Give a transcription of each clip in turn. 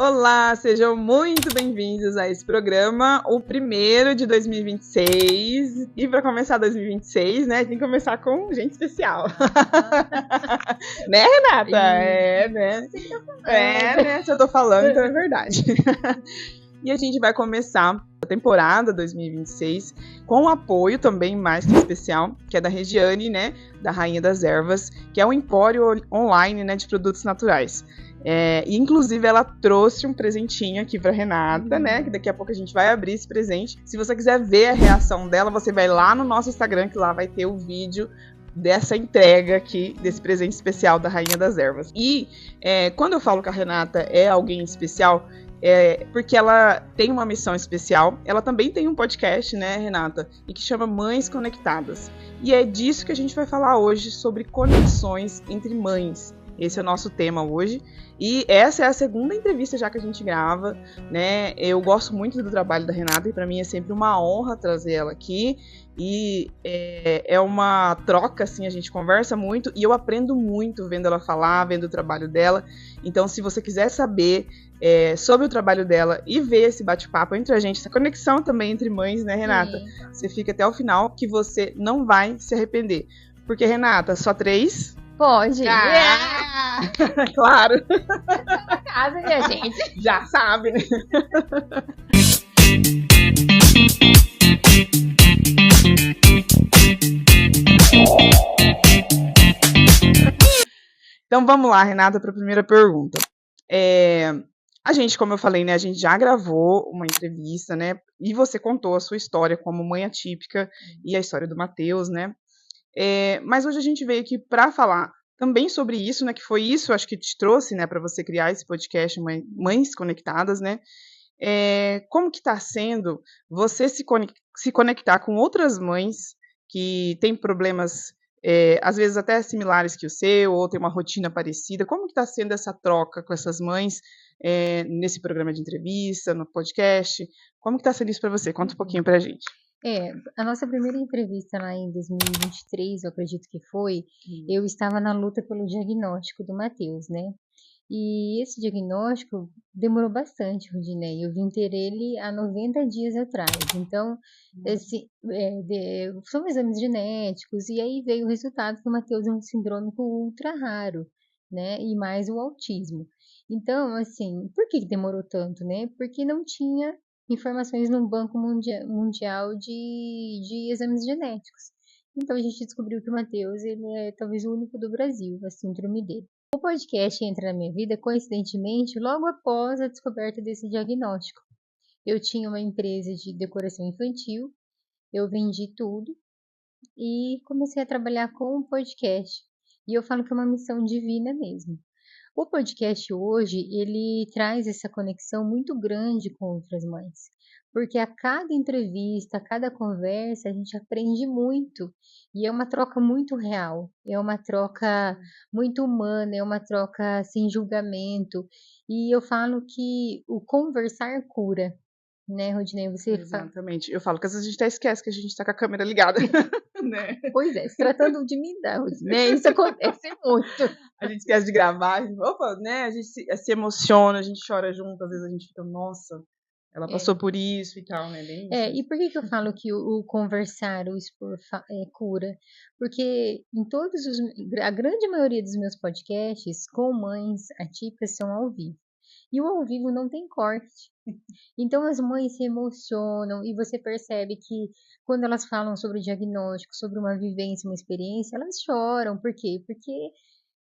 Olá, sejam muito bem-vindos a esse programa, o primeiro de 2026. E para começar 2026, né, tem que começar com gente especial. Né, Renata? Né? Né? Se eu tô falando, então é verdade. E a gente vai começar a temporada 2026 com o apoio também mais que especial, que é da Regiane, né, da Rainha das Ervas, que é um empório online, né, de produtos naturais. E inclusive ela trouxe um presentinho aqui para Renata, né? Que daqui a pouco a gente vai abrir esse presente. Se você quiser ver a reação dela, você vai lá no nosso Instagram, que lá vai ter o vídeo dessa entrega aqui, desse presente especial da Rainha das Ervas. E quando eu falo que a Renata é alguém especial, porque ela tem uma missão especial. Ela também tem um podcast, né, Renata? E que chama Mães Conectadas. E é disso que a gente vai falar hoje, sobre conexões entre mães. Esse é o nosso tema hoje. E essa é a segunda entrevista já que a gente grava, né? Eu gosto muito do trabalho da Renata e para mim é sempre uma honra trazer ela aqui. E é uma troca, assim, a gente conversa muito e eu aprendo muito vendo ela falar, vendo o trabalho dela. Então, se você quiser saber sobre o trabalho dela e ver esse bate-papo entre a gente, essa conexão também entre mães, né, Renata? Sim. Você fica até o final que você não vai se arrepender. Porque, Renata, só 3... Pode. Claro. Casa, minha gente. Já sabe, né? Então vamos lá, Renata, para a primeira pergunta. A gente, como eu falei, né, a gente já gravou uma entrevista, né? E você contou a sua história como mãe atípica e a história do Matheus, né? Mas hoje a gente veio aqui para falar também sobre isso, né? Que foi isso, acho que te trouxe, né, para você criar esse podcast Mães Conectadas, né? Como que está sendo você se conectar com outras mães que têm problemas, às vezes até similares que o seu, ou tem uma rotina parecida? Como que está sendo essa troca com essas mães nesse programa de entrevista, no podcast? Como que está sendo isso para você? Conta um pouquinho para a gente. A nossa primeira entrevista lá em 2023, eu acredito que foi, eu estava na luta pelo diagnóstico do Matheus, né? E esse diagnóstico demorou bastante, Rudinei. Eu vim ter ele há 90 dias atrás. Então, são exames genéticos, e aí veio o resultado que o Matheus é um sindrômico ultra raro, né? E mais o autismo. Então, assim, por que demorou tanto, né? Porque não tinha informações no Banco Mundial de Exames Genéticos. Então a gente descobriu que o Matheus, ele é talvez o único do Brasil, a síndrome dele. O podcast entra na minha vida, coincidentemente, logo após a descoberta desse diagnóstico. Eu tinha uma empresa de decoração infantil, eu vendi tudo e comecei a trabalhar com o podcast. E eu falo que é uma missão divina mesmo. O podcast hoje, ele traz essa conexão muito grande com outras mães, porque a cada entrevista, a cada conversa, a gente aprende muito, e é uma troca muito real, é uma troca muito humana, é uma troca sem julgamento, e eu falo que o conversar cura, né, Rodinei? Exatamente. Eu falo que às vezes a gente até esquece que a gente tá com a câmera ligada, né? Pois é, se tratando de mim, né? Isso acontece muito. A gente esquece de gravar, né? A gente se emociona, a gente chora junto, às vezes a gente fica, nossa, ela passou por isso e tal, né? Bem isso. E por que eu falo que o conversar, o expor cura? Porque a grande maioria dos meus podcasts com mães atípicas são ao vivo. E o ao vivo não tem corte. Então as mães se emocionam e você percebe que quando elas falam sobre o diagnóstico, sobre uma vivência, uma experiência, elas choram. Por quê? Porque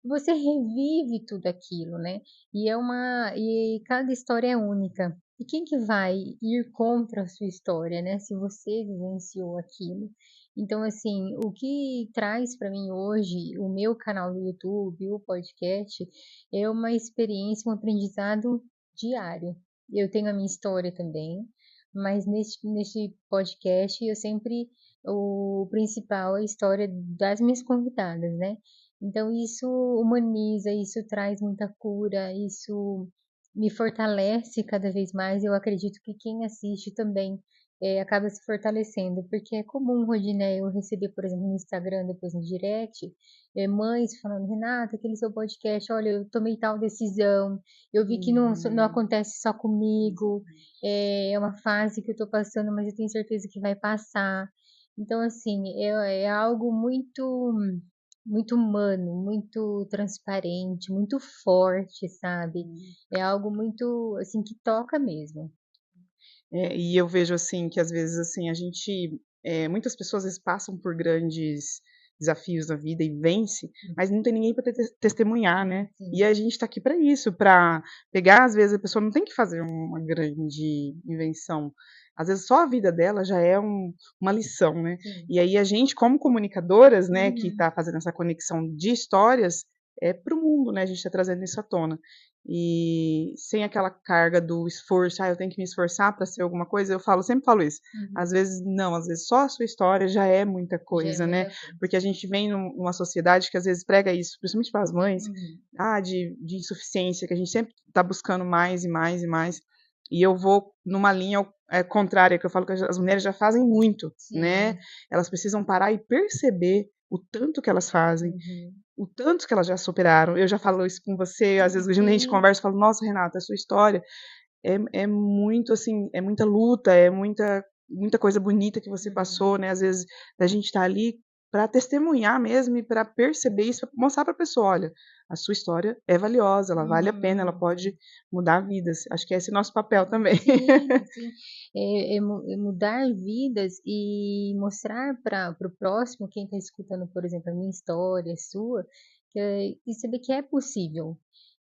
você revive tudo aquilo, né? E cada história é única. E quem que vai ir contra a sua história, né? Se você vivenciou aquilo. Então, assim, o que traz para mim hoje o meu canal do YouTube, o podcast, é uma experiência, um aprendizado diário. Eu tenho a minha história também, mas neste podcast o principal é a história das minhas convidadas, né? Então isso humaniza, isso traz muita cura, isso me fortalece cada vez mais. Eu acredito que quem assiste também acaba se fortalecendo, porque é comum, Rodinei, eu receber, por exemplo, no Instagram, depois no direct, mães falando, Renata, aquele seu podcast, olha, eu tomei tal decisão, eu vi que não acontece só comigo, é uma fase que eu tô passando, mas eu tenho certeza que vai passar. Então, assim, é algo muito humano, muito transparente, muito forte, sabe? É algo muito, assim, que toca mesmo. E eu vejo, assim, que às vezes, assim, muitas pessoas às vezes passam por grandes desafios na vida e vence, mas não tem ninguém para testemunhar, né? Sim. E a gente está aqui para isso, para pegar, às vezes a pessoa não tem que fazer uma grande invenção. Às vezes só a vida dela já é uma lição, né? Sim. E aí a gente, como comunicadoras, né, que está fazendo essa conexão de histórias, para o mundo, né? A gente está trazendo isso à tona. E sem aquela carga do esforço, eu tenho que me esforçar para ser alguma coisa, sempre falo isso. Às vezes não, às vezes só a sua história já é muita coisa, né? Porque a gente vem numa sociedade que às vezes prega isso, principalmente para as mães, de insuficiência, que a gente sempre está buscando mais e mais e mais. E eu vou numa linha contrária, que eu falo que as mulheres já fazem muito, né? Elas precisam parar e perceber o tanto que elas fazem, o tanto que elas já superaram. Eu já falo isso com você, às vezes quando a gente conversa, eu falo, nossa, Renata, a sua história é muito, assim, é muita luta, é muita coisa bonita que você passou, né? Às vezes a gente está ali para testemunhar mesmo e para perceber isso, mostrar para a pessoa, olha, a sua história é valiosa, ela vale a pena, ela pode mudar vidas. Acho que esse é nosso papel também. Sim, sim. Mudar vidas e mostrar para o próximo, quem está escutando, por exemplo, a minha história, a sua, e saber que é possível.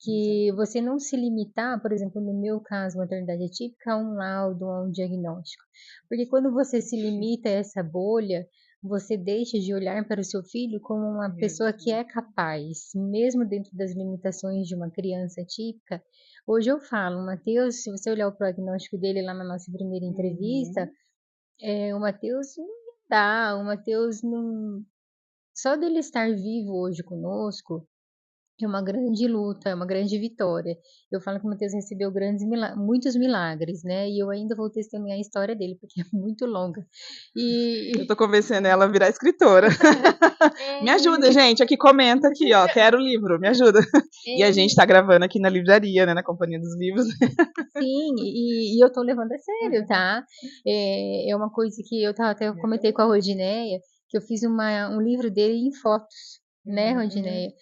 Que você não se limitar, por exemplo, no meu caso, maternidade atípica, a um laudo, a um diagnóstico. Porque quando você se limita a essa bolha, você deixa de olhar para o seu filho como uma pessoa que é capaz, mesmo dentro das limitações de uma criança atípica. Hoje eu falo, Matheus, se você olhar o prognóstico dele lá na nossa primeira entrevista, o Matheus não dá, o Matheus não. Só dele estar vivo hoje conosco é uma grande luta, é uma grande vitória. Eu falo que o Matheus recebeu muitos milagres, né? E eu ainda vou testemunhar a história dele, porque é muito longa. Eu tô convencendo ela a virar escritora. Me ajuda, gente, aqui comenta aqui, ó, quero o livro, me ajuda. E a gente tá gravando aqui na livraria, né, na Companhia dos Livros. Sim, e eu tô levando a sério, tá? É uma coisa que até comentei com a Rodineia, que eu fiz um livro dele em fotos, né, Rodineia?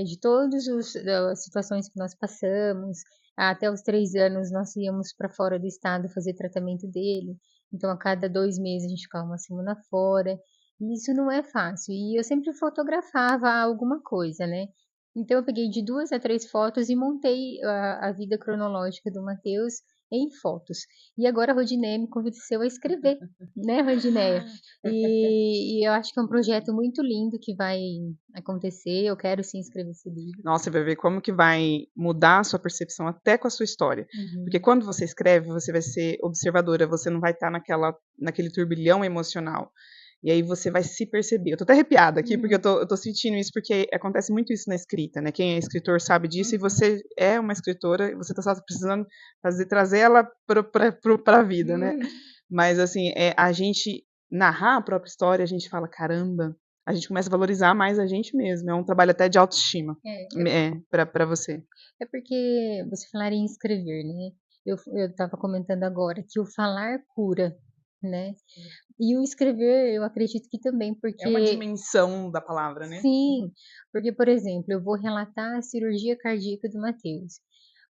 De todas as situações que nós passamos, até os 3 anos nós íamos para fora do estado fazer tratamento dele, então a cada 2 meses a gente ficava uma semana fora, e isso não é fácil, e eu sempre fotografava alguma coisa, né? Então eu peguei de 2 a 3 fotos e montei a vida cronológica do Matheus em fotos. E agora a Rodineia me convenceu a escrever, né, Rodineia? E eu acho que é um projeto muito lindo que vai acontecer. Eu quero sim escrever esse livro. Nossa, você vai ver como que vai mudar a sua percepção até com a sua história. Porque quando você escreve, você vai ser observadora, você não vai estar naquele turbilhão emocional. E aí você vai se perceber. Eu tô até arrepiada aqui, porque eu tô sentindo isso, porque acontece muito isso na escrita, né? Quem é escritor sabe disso, e você é uma escritora, e você tá só precisando trazer ela pra vida, né? Mas, assim, a gente narrar a própria história, a gente fala, caramba, a gente começa a valorizar mais a gente mesmo. É um trabalho até de autoestima. Pra você. É porque você falar em escrever, né? Eu estava comentando agora que o falar cura, né? E o escrever, eu acredito que também, porque... É uma dimensão da palavra, né? Sim, porque, por exemplo, eu vou relatar a cirurgia cardíaca do Matheus.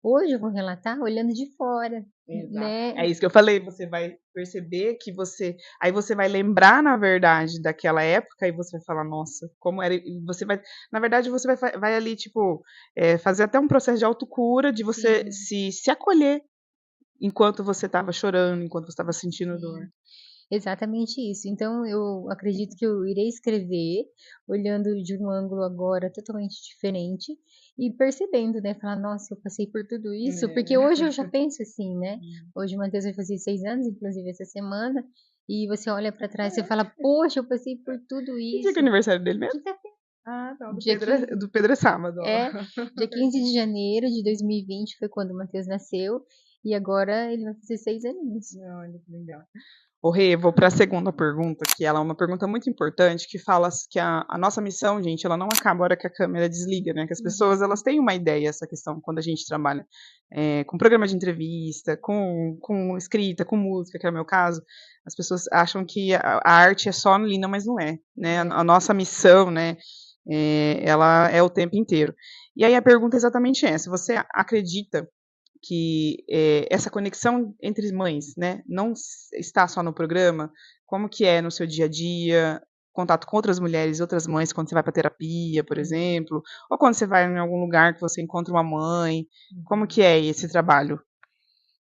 Hoje eu vou relatar olhando de fora, né? É isso que eu falei, você vai perceber que aí você vai lembrar, na verdade, daquela época, e você vai falar, nossa, como era, e você vai, na verdade, você vai ali, tipo, fazer até um processo de autocura, de você se acolher enquanto você estava chorando, enquanto você estava sentindo dor. Exatamente isso. Então, eu acredito que eu irei escrever olhando de um ângulo agora totalmente diferente e percebendo, né? Falar, nossa, eu passei por tudo isso. Porque hoje eu já penso assim, né? Hoje o Matheus vai fazer 6 anos, inclusive essa semana, e você olha pra trás e você fala, poxa, eu passei por tudo Que dia isso. que é o aniversário dele mesmo? Quinta-feira. Ah, tá. Dia Do Pedro é sábado. Ó. dia 15 de janeiro de 2020 foi quando o Matheus nasceu. E agora ele vai fazer 6 aninhos. Olha que legal. Ô, Rê, vou para a segunda pergunta, que ela é uma pergunta muito importante, que fala que a nossa missão, gente, ela não acaba a hora que a câmera desliga, né? Que as pessoas, elas têm uma ideia, essa questão, quando a gente trabalha com programa de entrevista, com escrita, com música, que é o meu caso, as pessoas acham que a arte é só ali, não, mas não é, né? A nossa missão, né, ela é o tempo inteiro. E aí a pergunta é exatamente essa, você acredita que essa conexão entre mães, né, não está só no programa, como que é no seu dia a dia, contato com outras mulheres, outras mães, quando você vai para terapia, por exemplo, ou quando você vai em algum lugar que você encontra uma mãe, como que é esse trabalho?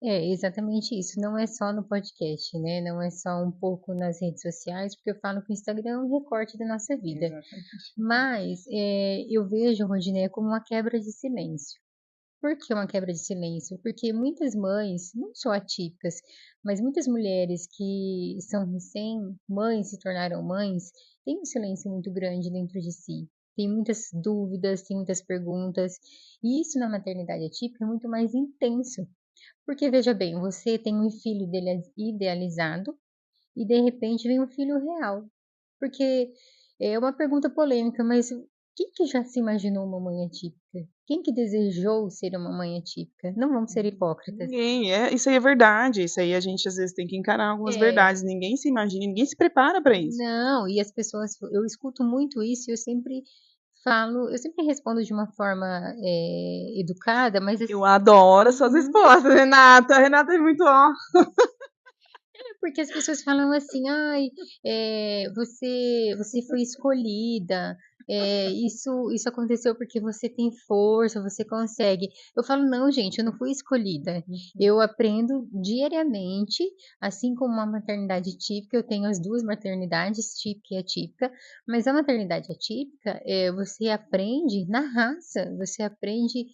É, exatamente isso. Não é só no podcast, né? Não é só um pouco nas redes sociais, porque eu falo que o Instagram é um recorte da nossa vida. Exatamente. Mas eu vejo, Rodiné, como uma quebra de silêncio. Por que uma quebra de silêncio? Porque muitas mães, não só atípicas, mas muitas mulheres que são recém-mães, se tornaram mães, têm um silêncio muito grande dentro de si. Tem muitas dúvidas, tem muitas perguntas. E isso na maternidade atípica é muito mais intenso. Porque veja bem, você tem um filho idealizado e de repente vem um filho real. Porque é uma pergunta polêmica, mas quem que já se imaginou uma mãe atípica? Quem que desejou ser uma mãe atípica? Não vamos ser hipócritas. Ninguém, isso aí é verdade, isso aí a gente às vezes tem que encarar algumas É, verdades, ninguém se imagina, ninguém se prepara para isso. não, e as pessoas, eu escuto muito isso e eu sempre falo, eu sempre respondo de uma forma educada, mas Eu adoro suas respostas, Renata. A Renata é muito ó. porque as pessoas falam assim, ai, você foi escolhida, isso aconteceu porque você tem força, você consegue. Eu falo, não, gente, eu não fui escolhida. Eu aprendo diariamente, assim como uma maternidade típica, eu tenho as duas maternidades, típica e atípica, mas a maternidade atípica, você aprende na raça, você aprende,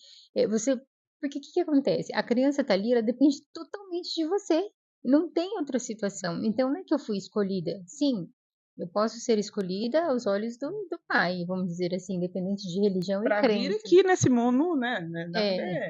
porque o que que acontece? A criança tá ali, ela depende totalmente de você. Não tem outra situação. Então, não é que eu fui escolhida. Sim, eu posso ser escolhida aos olhos do pai, vamos dizer assim, independente de religião e Pra vir crença. aqui nesse mundo, né?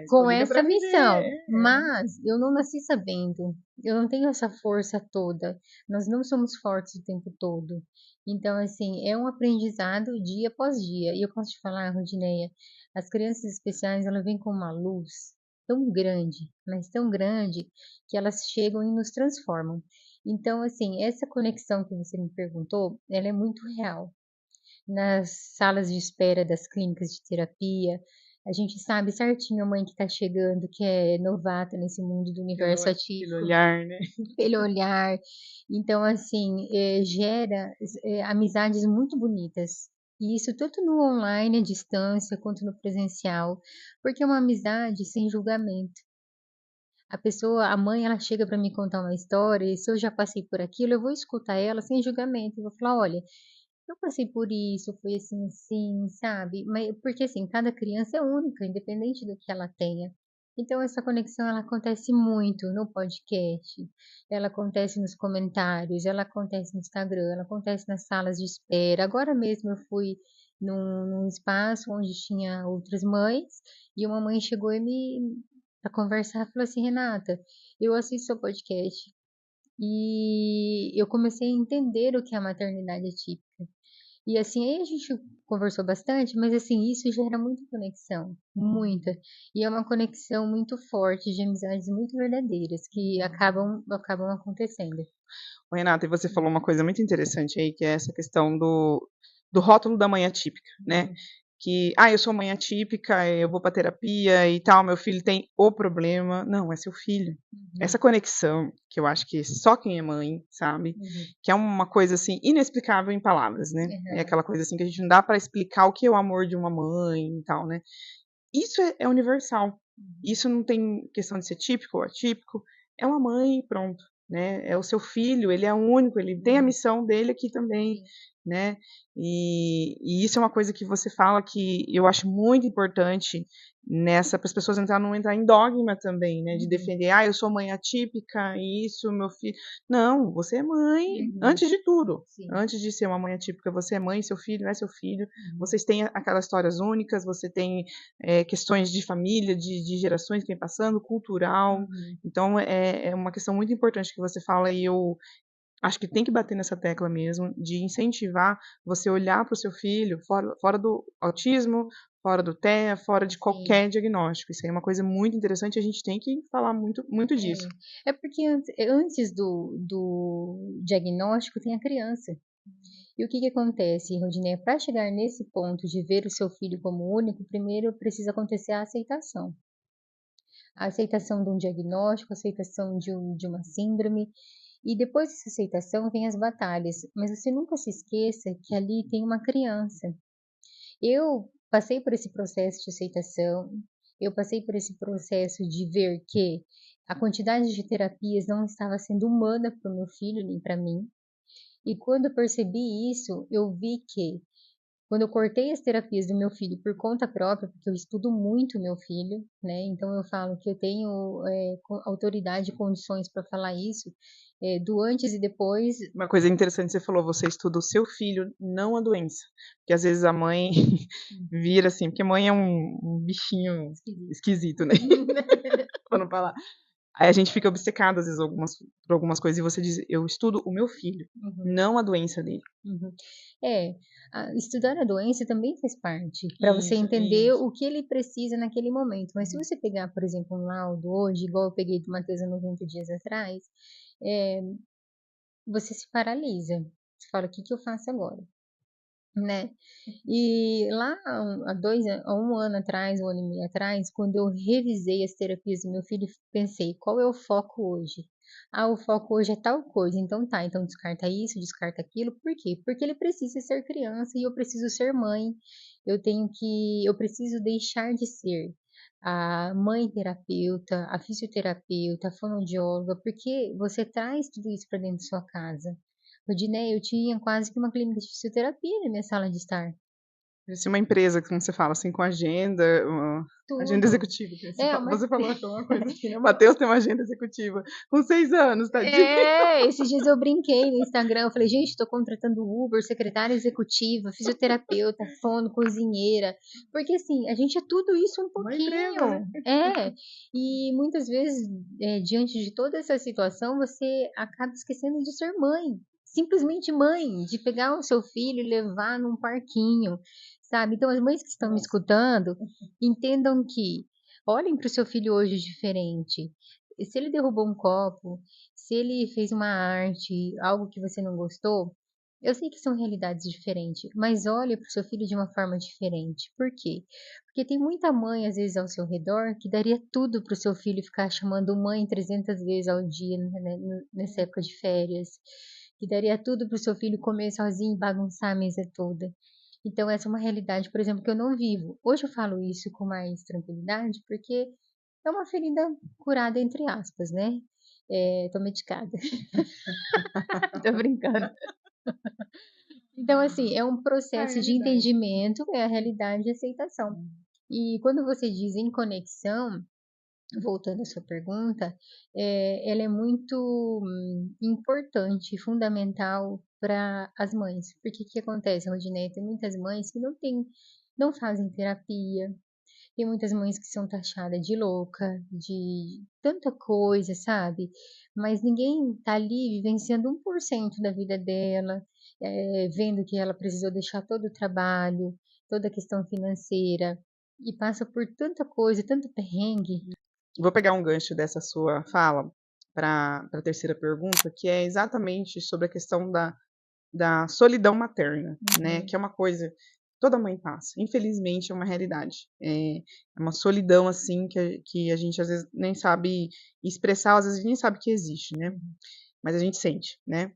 Com Escolhida essa pra viver. missão. Mas eu não nasci sabendo. Eu não tenho essa força toda. Nós não somos fortes o tempo todo. Então, assim, é um aprendizado dia após dia. E eu posso te falar, Rodineia, as crianças especiais, elas vêm com uma luz tão grande, mas tão grande, que elas chegam e nos transformam. Então, assim, essa conexão que você me perguntou, ela é muito real nas salas de espera das clínicas de terapia. A gente sabe certinho a mãe que está chegando, que é novata nesse mundo do universo Pelo atípico, olhar, né? pelo olhar. Então, assim, gera amizades muito bonitas. E isso tanto no online, à distância, quanto no presencial, porque é uma amizade sem julgamento. A pessoa, a mãe, ela chega para me contar uma história, e se eu já passei por aquilo, eu vou escutar ela sem julgamento. Eu vou falar, olha, eu passei por isso, foi assim, assim, sabe? Mas porque assim, cada criança é única, independente do que ela tenha. Então essa conexão ela acontece muito no podcast, ela acontece nos comentários, ela acontece no Instagram, ela acontece nas salas de espera. Agora mesmo eu fui num espaço onde tinha outras mães e uma mãe chegou e me para conversar, falou assim, Renata, eu assisto seu podcast e eu comecei a entender o que é a maternidade atípica. E assim, aí a gente conversou bastante, mas assim, isso gera muita conexão, muita. E é uma conexão muito forte, de amizades muito verdadeiras, que acabam acontecendo. Renata, e você falou uma coisa muito interessante aí, que é essa questão do rótulo da mãe atípica, né? Que, eu sou mãe atípica, eu vou para terapia e tal, meu filho tem o problema. Não, é seu filho. Essa conexão, que eu acho que só quem é mãe sabe, que é uma coisa assim inexplicável em palavras, né? É aquela coisa assim que a gente não dá para explicar o que é o amor de uma mãe e tal, né? Isso é universal. Isso não tem questão de ser típico ou atípico. É uma mãe, pronto, né? É o seu filho, ele é único, ele tem a missão dele aqui também, né? E isso é uma coisa que você fala que eu acho muito importante para as pessoas não entrar em dogma também, né? De Uhum. defender, eu sou mãe atípica, isso, meu filho. Não, você é mãe Uhum. antes de tudo. Sim. Antes de ser uma mãe atípica, você é mãe, seu filho é seu filho. Uhum. Vocês têm aquelas histórias únicas, você tem questões de família, de gerações que vem passando, cultural. Uhum. Então, é uma questão muito importante que você fala e eu acho que tem que bater nessa tecla mesmo, de incentivar você olhar para o seu filho fora do autismo, fora do TEA, fora de qualquer diagnóstico. Isso aí é uma coisa muito interessante e a gente tem que falar muito, muito disso. É porque antes do diagnóstico tem a criança. E o que acontece, Rodinei? Para chegar nesse ponto de ver o seu filho como único, primeiro precisa acontecer a aceitação. A aceitação de um diagnóstico, a aceitação de uma síndrome. E depois dessa aceitação vem as batalhas. Mas você nunca se esqueça que ali tem uma criança. Eu passei por esse processo de aceitação, eu passei por esse processo de ver que a quantidade de terapias não estava sendo humana para o meu filho nem para mim. E quando eu percebi isso, eu vi que quando eu cortei as terapias do meu filho por conta própria, porque eu estudo muito meu filho, né? Então eu falo que eu tenho autoridade e condições para falar isso, do antes e depois. Uma coisa interessante, você falou, você estuda o seu filho, não a doença. Porque às vezes a mãe vira assim, porque mãe é um bichinho esquisito, né? Para não falar. Aí a gente fica obcecado, às vezes, por algumas coisas, e você diz, eu estudo o meu filho, não a doença dele. Estudar a doença também faz parte, para você entender o que ele precisa naquele momento. Mas se você pegar, por exemplo, um laudo hoje, igual eu peguei do Matheus há 90 dias atrás, você se paralisa. Você fala, o que eu faço agora? Né? E lá há um ano atrás, um ano e meio atrás, quando eu revisei as terapias do meu filho, pensei, qual é o foco hoje? O foco hoje é tal coisa, então tá, então descarta isso, descarta aquilo, por quê? Porque ele precisa ser criança e eu preciso ser mãe, eu preciso deixar de ser a mãe terapeuta, a fisioterapeuta, a fonoaudióloga, porque você traz tudo isso para dentro da sua casa. Rodinei, eu tinha quase que uma clínica de fisioterapia na minha sala de estar. Parecia uma empresa, como você fala, assim, com agenda executiva. Você falou uma coisa assim, né? O Matheus tem uma agenda executiva com 6 anos, tadinho. Esses dias eu brinquei no Instagram, eu falei, gente, estou contratando Uber, secretária executiva, fisioterapeuta, fono, cozinheira, porque assim, a gente é tudo isso um pouquinho. Uma empresa, né? E muitas vezes, diante de toda essa situação, você acaba esquecendo de ser mãe. Simplesmente mãe, de pegar o seu filho e levar num parquinho, sabe? Então, as mães que estão me escutando, entendam que olhem para o seu filho hoje diferente. Se ele derrubou um copo, se ele fez uma arte, algo que você não gostou, eu sei que são realidades diferentes, mas olhe para o seu filho de uma forma diferente. Por quê? Porque tem muita mãe, às vezes, ao seu redor, que daria tudo para o seu filho ficar chamando mãe 300 vezes ao dia, né, nessa época de férias. Que daria tudo para o seu filho comer sozinho e bagunçar a mesa toda. Então, essa é uma realidade, por exemplo, que eu não vivo. Hoje eu falo isso com mais tranquilidade, porque é uma ferida curada, entre aspas, né? Tô medicada. Tô brincando. Então, assim, é um processo de entendimento, é a realidade e aceitação. E quando você diz em conexão, voltando à sua pergunta, ela é muito importante, fundamental para as mães. Porque o que acontece, Rodinei? Tem muitas mães que não fazem terapia, tem muitas mães que são taxadas de louca, de tanta coisa, sabe? Mas ninguém tá ali vivenciando 1% da vida dela, vendo que ela precisou deixar todo o trabalho, toda a questão financeira, e passa por tanta coisa, tanto perrengue. Vou pegar um gancho dessa sua fala para a terceira pergunta, que é exatamente sobre a questão da solidão materna, né? Que é uma coisa toda mãe passa. Infelizmente, é uma realidade. É uma solidão, assim, que a gente às vezes nem sabe expressar, às vezes a gente nem sabe que existe, né? Mas a gente sente, né?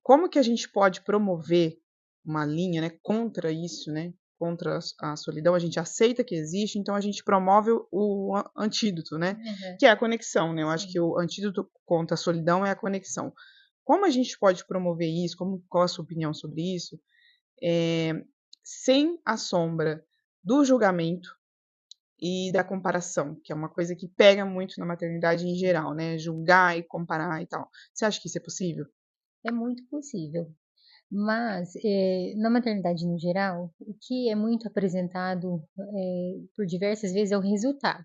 Como que a gente pode promover uma linha, né, contra isso, né? Contra a solidão, a gente aceita que existe, então a gente promove o antídoto, né? Que é a conexão, né? Eu acho que o antídoto contra a solidão é a conexão. Como a gente pode promover isso? Qual a sua opinião sobre isso? Sem a sombra do julgamento, e da comparação, que é uma coisa que pega muito na maternidade em geral, né? Julgar e comparar e tal. Você acha que isso é possível? É muito possível. Mas, na maternidade no geral, o que é muito apresentado, por diversas vezes é o resultado.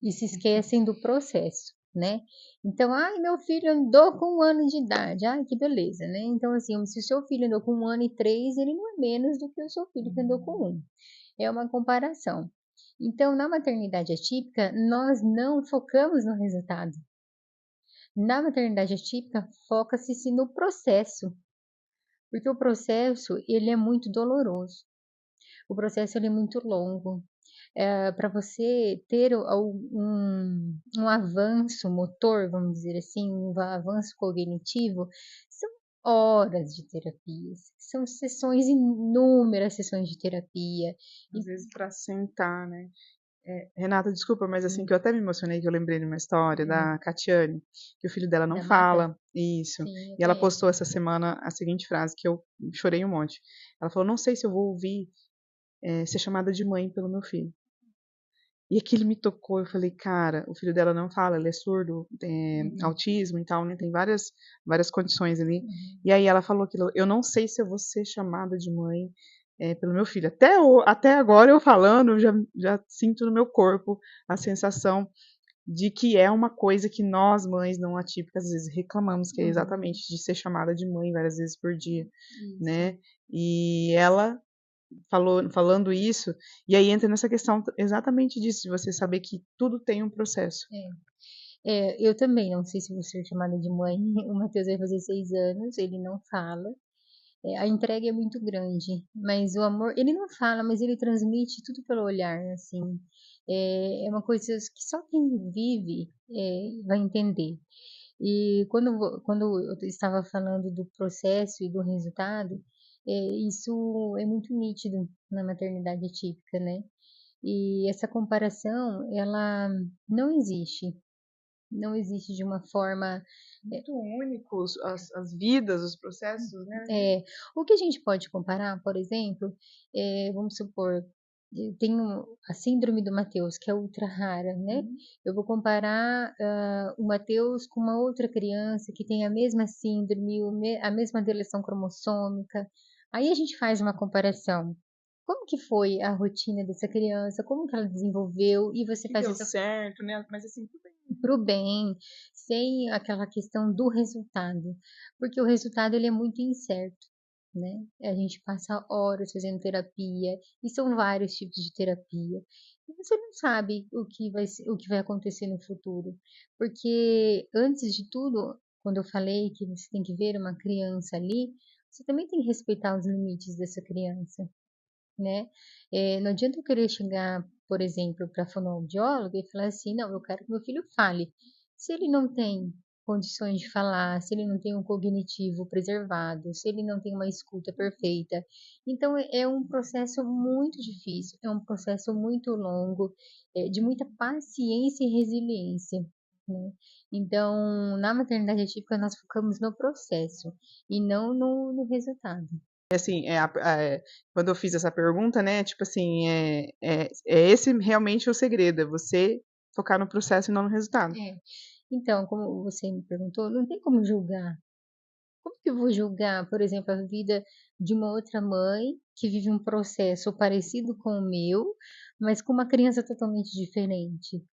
E se esquecem do processo, né? Então, ai, meu filho andou com 1 ano de idade, ai, que beleza, né? Então, assim, se o seu filho andou com 1 ano e 3, ele não é menos do que o seu filho que andou com 1. É uma comparação. Então, na maternidade atípica, nós não focamos no resultado. Na maternidade atípica, foca-se no processo, porque o processo, ele é muito doloroso. O processo, ele é muito longo. Para você ter um avanço motor, vamos dizer assim, um avanço cognitivo, são horas de terapias, são sessões, inúmeras sessões de terapia. Às vezes para sentar, né? Renata, desculpa, mas assim, Hum, que eu até me emocionei, que eu lembrei de uma história hum, da Catiane, que o filho dela não da Mata? fala, isso. Sim, eu E ela conheço. postou essa semana a seguinte frase, que eu chorei um monte. Ela falou, não sei se eu vou ouvir ser chamada de mãe pelo meu filho. E aquilo me tocou, eu falei, cara, o filho dela não fala, ele é surdo, tem Uhum, autismo e tal, né? Tem várias condições ali. uhum, E aí ela falou aquilo, eu não sei se eu vou ser chamada de mãe pelo meu filho. Até agora eu falando, já sinto no meu corpo a sensação de que é uma coisa que nós, mães não atípicas, às vezes reclamamos, que é uhum. exatamente de ser chamada de mãe várias vezes por dia, Isso. né? E ela falando isso, e aí entra nessa questão exatamente disso, de você saber que tudo tem um processo. Eu também não sei se vou ser chamada de mãe. O Matheus vai fazer 6 anos, ele não fala. A entrega é muito grande, mas o amor, ele não fala, mas ele transmite tudo pelo olhar, assim. É uma coisa que só quem vive vai entender. E quando eu estava falando do processo e do resultado, isso é muito nítido na maternidade atípica, né? E essa comparação, ela não existe. Não existe de uma forma. Muito únicos, as vidas, os processos, né? É, o que a gente pode comparar, por exemplo, vamos supor, eu tenho a síndrome do Matheus, que é ultra rara, né? Uhum. Eu vou comparar o Matheus com uma outra criança que tem a mesma síndrome, a mesma deleção cromossômica. Aí a gente faz uma comparação. Como que foi a rotina dessa criança? Como que ela desenvolveu? E você Que faz deu essa certo, né? Mas assim, tudo bem. para o bem, sem aquela questão do resultado, porque o resultado ele é muito incerto, né? A gente passa horas fazendo terapia e são vários tipos de terapia. E você não sabe o que vai acontecer no futuro, porque antes de tudo, quando eu falei que você tem que ver uma criança ali, você também tem que respeitar os limites dessa criança, né? Não adianta eu querer chegar, por exemplo, para a fonoaudióloga e falar assim, não, eu quero que meu filho fale. Se ele não tem condições de falar, se ele não tem um cognitivo preservado, se ele não tem uma escuta perfeita. Então, é um processo muito difícil, é um processo muito longo, de muita paciência e resiliência, né? Então, na maternidade atípica, nós focamos no processo e não no resultado. Assim, quando eu fiz essa pergunta, né? Tipo assim, é esse realmente o segredo, é você focar no processo e não no resultado. É. Então, como você me perguntou, não tem como julgar. Como que eu vou julgar, por exemplo, a vida de uma outra mãe que vive um processo parecido com o meu, mas com uma criança totalmente diferente?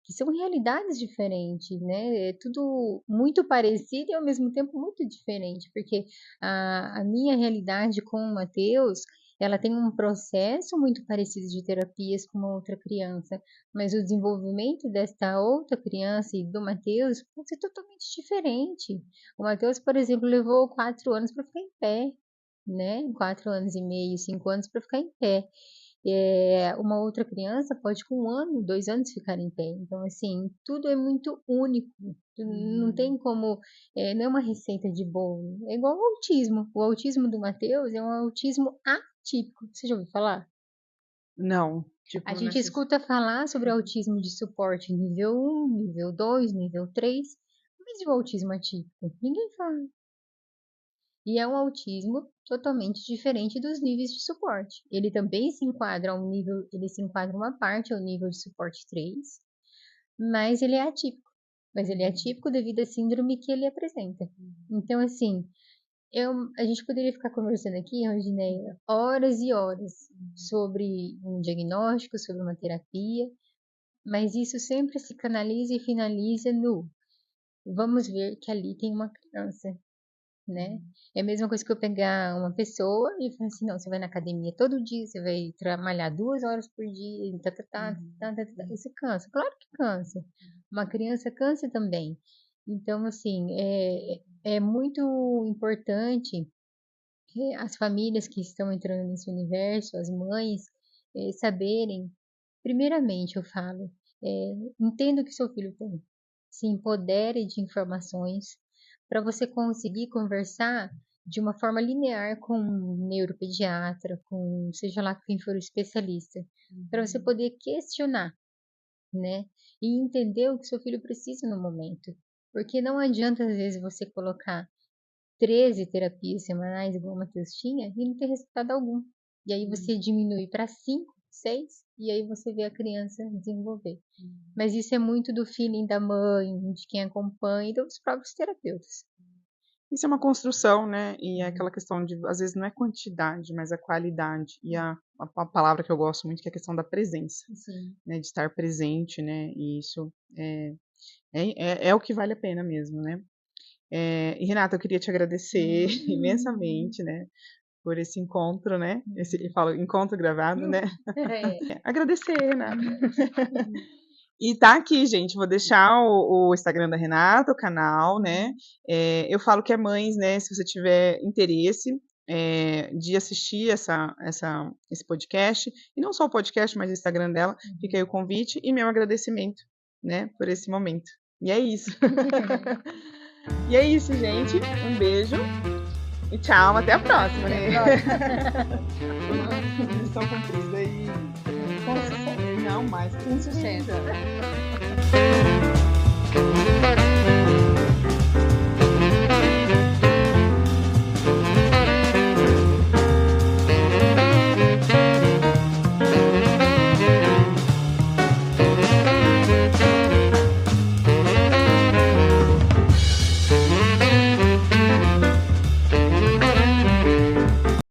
Que são realidades diferentes, né? É tudo muito parecido e ao mesmo tempo muito diferente, porque a minha realidade com o Matheus, ela tem um processo muito parecido de terapias com uma outra criança, mas o desenvolvimento desta outra criança e do Matheus pode ser totalmente diferente. O Matheus, por exemplo, levou 4 anos para ficar em pé, né? 4 anos e meio, 5 anos para ficar em pé. Uma outra criança pode com 1 ano, 2 anos ficar em pé. Então, assim, tudo é muito único. Não tem como, não é uma receita de bolo. É igual ao autismo. O autismo do Matheus é um autismo atípico. Você já ouviu falar? Não, A tipo, gente nessa. escuta falar sobre autismo de suporte nível 1, nível 2, nível 3, mas e o autismo atípico? Ninguém fala. E é um autismo totalmente diferente dos níveis de suporte. Ele também se enquadra a um nível, ele se enquadra uma parte ao nível de suporte 3, mas ele é atípico. Mas ele é atípico devido à síndrome que ele apresenta. Então, assim, a gente poderia ficar conversando aqui, Rodineia, horas e horas sobre um diagnóstico, sobre uma terapia, mas isso sempre se canaliza e finaliza no vamos ver que ali tem uma criança, né? É a mesma coisa que eu pegar uma pessoa e falar assim, não, você vai na academia todo dia, você vai trabalhar 2 horas por dia, isso cansa, claro que cansa. Uma criança cansa também. Então, assim, é muito importante que as famílias que estão entrando nesse universo, as mães, saberem, primeiramente eu falo, entenda o que seu filho tem, se empodere de informações para você conseguir conversar de uma forma linear com um neuropediatra, com seja lá quem for o especialista, para você poder questionar, né? E entender o que seu filho precisa no momento. Porque não adianta, às vezes, você colocar 13 terapias semanais, igual o Matheus tinha, e não ter resultado algum. E aí você diminui para 5, 6, e aí você vê a criança desenvolver. Mas isso é muito do feeling da mãe, de quem acompanha e dos próprios terapeutas. Isso é uma construção, né? E é aquela questão de, às vezes, não é quantidade, mas a qualidade. E a palavra que eu gosto muito, que é a questão da presença. Sim. Né? De estar presente, né? E isso é o que vale a pena mesmo, né? E, Renata, eu queria te agradecer imensamente, né? Por esse encontro, né? Eu falo encontro gravado, né? Agradecer, Renata. E tá aqui, gente, vou deixar o Instagram da Renata, o canal, né? Eu falo que é mães, né? Se você tiver interesse de assistir esse podcast, e não só o podcast, mas o Instagram dela, fica aí o convite e meu agradecimento, né? Por esse momento. E é isso. E é isso, gente. Um beijo. E tchau, até a próxima, né? Missão cumprida e com sucesso. Não, mais com sucesso.